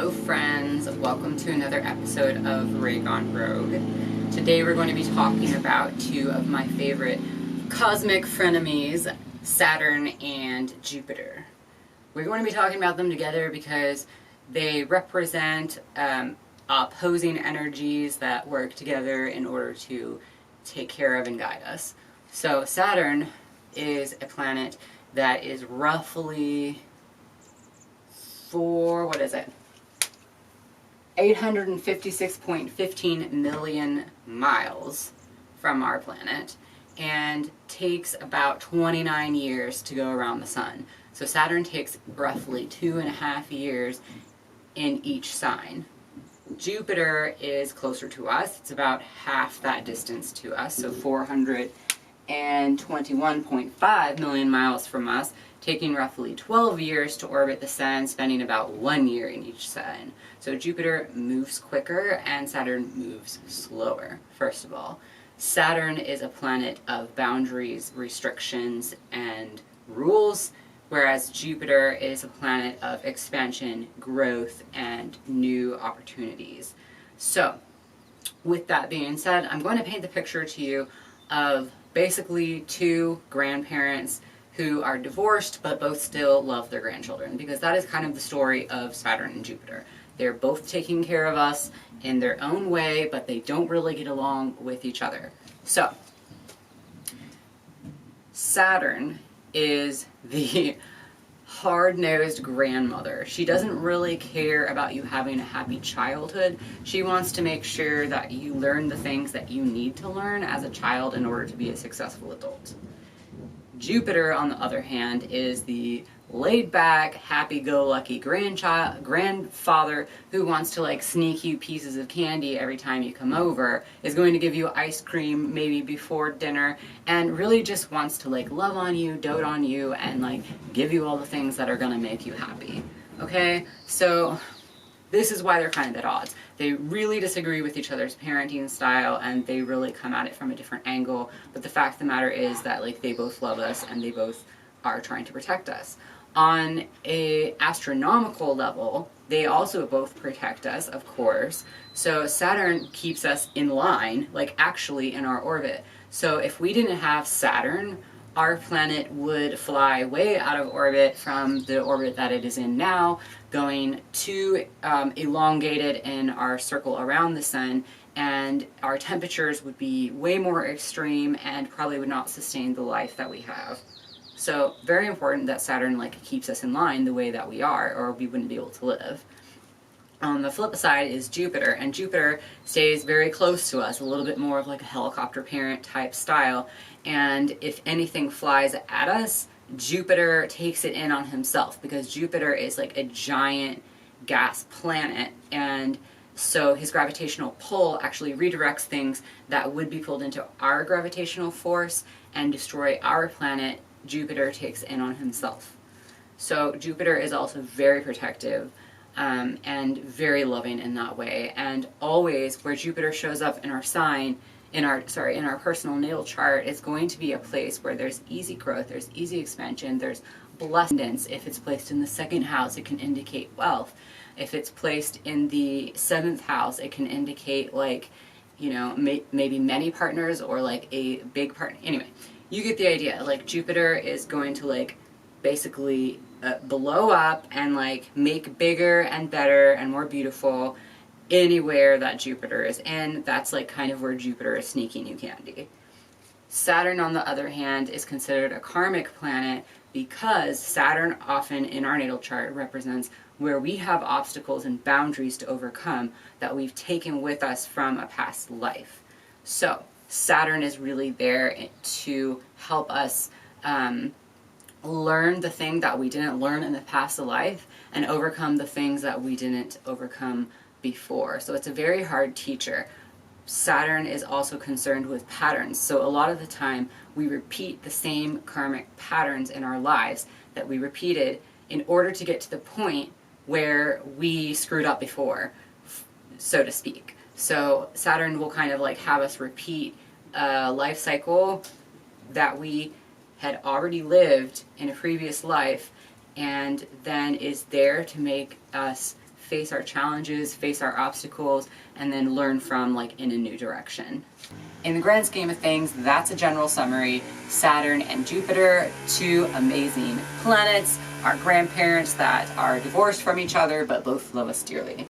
Hello friends, welcome to another episode of Raygon Rogue. Today we're going to be talking about two of my favorite cosmic frenemies, Saturn and Jupiter. We're going to be talking about them together because they represent opposing energies that work together in order to take care of and guide us. So Saturn is a planet that is roughly 856.15 million miles from our planet and takes about 29 years to go around the sun. So Saturn takes roughly 2.5 years in each sign. Jupiter is closer to us. It's about half that distance to us, so 421.5 million miles from us, taking roughly 12 years to orbit the Sun, spending about 1 year in each sign. So Jupiter moves quicker and Saturn moves slower, first of all. Saturn is a planet of boundaries, restrictions, and rules, whereas Jupiter is a planet of expansion, growth, and new opportunities. So, with that being said, I'm going to paint the picture to you of basically two grandparents who are divorced but both still love their grandchildren, because that is kind of the story of Saturn and Jupiter. They're both taking care of us in their own way, but they don't really get along with each other. So, Saturn is the hard-nosed grandmother. She doesn't really care about you having a happy childhood. She wants to make sure that you learn the things that you need to learn as a child in order to be a successful adult. Jupiter, on the other hand, is the laid-back, happy-go-lucky grandfather who wants to like sneak you pieces of candy every time you come over, is going to give you ice cream maybe before dinner, and really just wants to like love on you, dote on you, and like give you all the things that are gonna make you happy. Okay? So this is why they're kind of at odds. They really disagree with each other's parenting style, and they really come at it from a different angle, but the fact of the matter is that like they both love us and they both are trying to protect us. On a astronomical level, they also both protect us, of course. So Saturn keeps us in line, like actually in our orbit. So if we didn't have Saturn, our planet would fly way out of orbit from the orbit that it is in now, going too elongated in our circle around the sun, and our temperatures would be way more extreme and probably would not sustain the life that we have. So very important that Saturn like keeps us in line the way that we are, or we wouldn't be able to live. On the flip side is Jupiter, and Jupiter stays very close to us, a little bit more of like a helicopter parent type style, and if anything flies at us, Jupiter takes it in on himself, because Jupiter is like a giant gas planet, and so his gravitational pull actually redirects things that would be pulled into our gravitational force and destroy our planet. Jupiter takes in on himself. So Jupiter is also very protective and very loving in that way, and always where Jupiter shows up in our sign, in our personal natal chart, it's going to be a place where there's easy growth, there's easy expansion, there's blessedness. If it's placed in the second house, it can indicate wealth. If it's placed in the 7th house, it can indicate like, you know, maybe many partners or like a big partner. Anyway, you get the idea. Like Jupiter is going to like basically blow up and like make bigger and better and more beautiful anywhere that Jupiter is in. That's like kind of where Jupiter is sneaking you candy. Saturn, on the other hand, is considered a karmic planet because Saturn often in our natal chart represents where we have obstacles and boundaries to overcome that we've taken with us from a past life. So Saturn is really there to help us learn the thing that we didn't learn in the past life and overcome the things that we didn't overcome before. So it's a very hard teacher. Saturn is also concerned with patterns. So a lot of the time we repeat the same karmic patterns in our lives that we repeated in order to get to the point where we screwed up before, so to speak. So Saturn will kind of like have us repeat a life cycle that we had already lived in a previous life, and then is there to make us face our challenges, face our obstacles, and then learn from like in a new direction. In the grand scheme of things, that's a general summary. Saturn and Jupiter, two amazing planets, our grandparents that are divorced from each other but both love us dearly.